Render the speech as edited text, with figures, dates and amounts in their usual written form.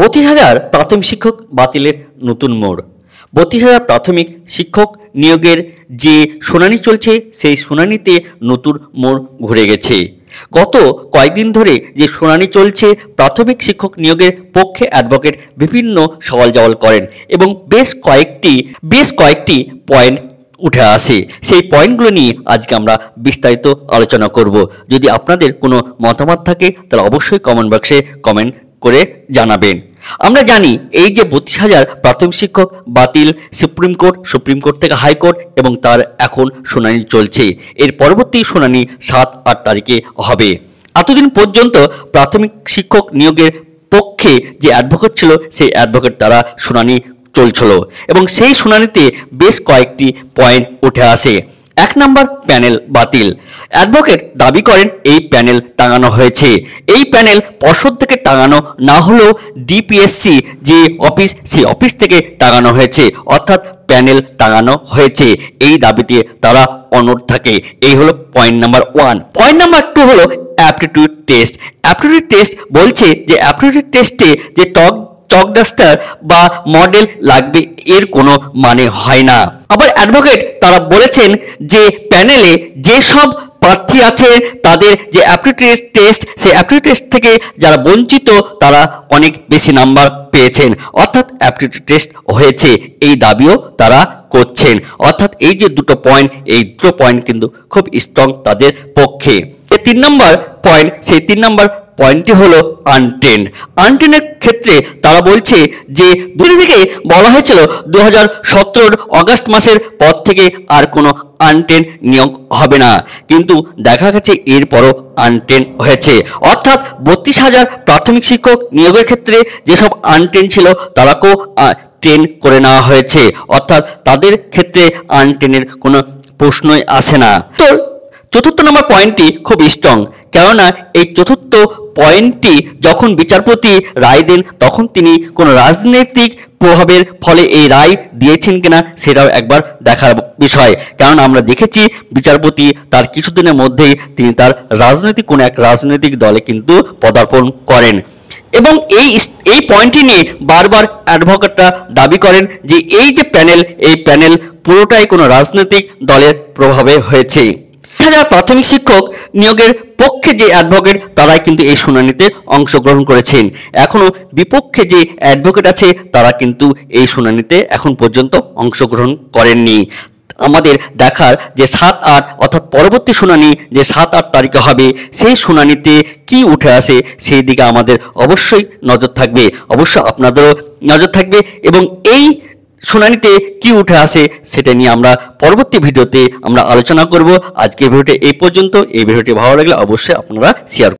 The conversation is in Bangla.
32,000 প্রাথমিক শিক্ষক বাতিলের নতুন মোড়। 32,000 প্রাথমিক শিক্ষক নিয়োগের যে শুনানি চলছে সেই শুনানিতে নতুন মোড় ঘুরে গেছে। গত কয়েকদিন ধরে যে শুনানি চলছে প্রাথমিক শিক্ষক নিয়োগের পক্ষে অ্যাডভোকেট বিভিন্ন সওয়াল জওয়াল করেন এবং বেশ কয়েকটি পয়েন্ট উঠে আসে। সেই পয়েন্টগুলো নিয়ে আজকে আমরা বিস্তারিত আলোচনা করব। যদি আপনাদের কোনো মতামত থাকে তাহলে অবশ্যই কমেন্ট বক্সে কমেন্ট করে জানাবেন। আমরা জানি এই যে 32,000 প্রাথমিক শিক্ষক বাতিল সুপ্রিম কোর্ট থেকে হাইকোর্ট এবং তার এখন শুনানি চলছে। এর পরবর্তী শুনানি 7-8 তারিখে হবে। এতদিন পর্যন্ত প্রাথমিক শিক্ষক নিয়োগের পক্ষে যে অ্যাডভোকেট ছিল সেই অ্যাডভোকেট দ্বারা শুনানি চলছিল এবং সেই শুনানিতে বেশ কয়েকটি পয়েন্ট উঠে আসে। 1 নম্বর, প্যানেল বাতিল। অ্যাডভোকেট দাবি করেন এই প্যানেল টাঙানো হয়েছে। এই প্যানেল পর্ষদ থেকে টাঙানো না হলেও ডিপিএসসি যে অফিস সেই অফিস থেকে টাঙানো হয়েছে, অর্থাৎ প্যানেল টাঙানো হয়েছে। এই দাবিতে তারা অনড় থাকে। এই হলো পয়েন্ট নাম্বার 1। পয়েন্ট নাম্বার 2 হলো অ্যাপটিটিউড টেস্ট। অ্যাপটিটিউড টেস্ট বলছে যে অ্যাপটিটিউড টেস্টে যে চক ডাস্টার বা মডেল লাগবে এর কোনো মানে হয় না। আবার অ্যাডভোকেট তারা বলেছেন যে প্যানেলে যেসব প্রার্থী আছে তাদের যে অ্যাপটিটিউড টেস্ট সেই অ্যাপটিটিউড টেস্ট থেকে যারা বঞ্চিত তারা অনেক বেশি নাম্বার পেয়েছেন, অর্থাৎ অ্যাপটিটিউড টেস্ট হয়েছে এই দাবিও তারা করছেন। অর্থাৎ এই যে দুটো পয়েন্ট, এই দুটো পয়েন্ট কিন্তু খুব স্ট্রং তাদের পক্ষে। 3 নম্বর পয়েন্ট, সেই 3 নম্বর পয়েন্টটি হলো আনটেন্ডের ক্ষেত্রে তারা বলছে যে দুই থেকে বলা হয়েছিল 2017 অগাস্ট মাসের পর থেকে আর কোনো আনটেন্ড নিয়োগ হবে না, কিন্তু দেখা গেছে এরপরও আনটেন্ড হয়েছে। অর্থাৎ 32,000 প্রাথমিক শিক্ষক নিয়োগের ক্ষেত্রে যেসব আনটেন্ড ছিল তারাকেও ট্রেন করে নেওয়া হয়েছে, অর্থাৎ তাদের ক্ষেত্রে আনটেন্ডের কোনো প্রশ্নই আসে না। তো 4 নম্বর পয়েন্টটি খুব স্ট্রং, কেননা এই 4 পয়েন্টটি যখন বিচারপতি রায় দেন তখন তিনি কোনো রাজনৈতিক প্রভাবের ফলে এই রায় দিয়েছেন কিনা সেটাও একবার দেখার বিষয়। কারণ আমরা দেখেছি বিচারপতি তার কিছুদিনের মধ্যেই তিনি তার কোনো এক রাজনৈতিক দলে কিন্তু পদার্পণ করেন এবং এই পয়েন্টটি নিয়ে বারবার অ্যাডভোকেটরা দাবি করেন যে এই যে এই প্যানেল পুরোটাই কোনো রাজনৈতিক দলের প্রভাবে হয়েছে। প্রাথমিক শিক্ষক নিয়োগের পক্ষে যে অ্যাডভোকেট তারাই কিন্তু এই শুনানিতে অংশগ্রহণ করেছেন। এখনো বিপক্ষে যে অ্যাডভোকেট আছে তারা কিন্তু এই শুনানিতে এখন পর্যন্ত অংশগ্রহণ করেননি। আমাদের দেখার যে 7-8 অর্থাৎ পরবর্তী শুনানি যে 7-8 তারিখে হবে সেই শুনানিতে কি উঠে আসে সেই দিকে আমাদের অবশ্যই নজর থাকবে, অবশ্যই আপনাদেরও নজর থাকবে এবং এই শুনানিতে কি উঠে আসে সেটা নিয়ে আমরা পরবর্তী ভিডিওতে আমরা আলোচনা করব। আজকের ভিডিওটি এই পর্যন্ত। এই ভিডিওটি ভালো লাগলে অবশ্যই আপনারা শেয়ার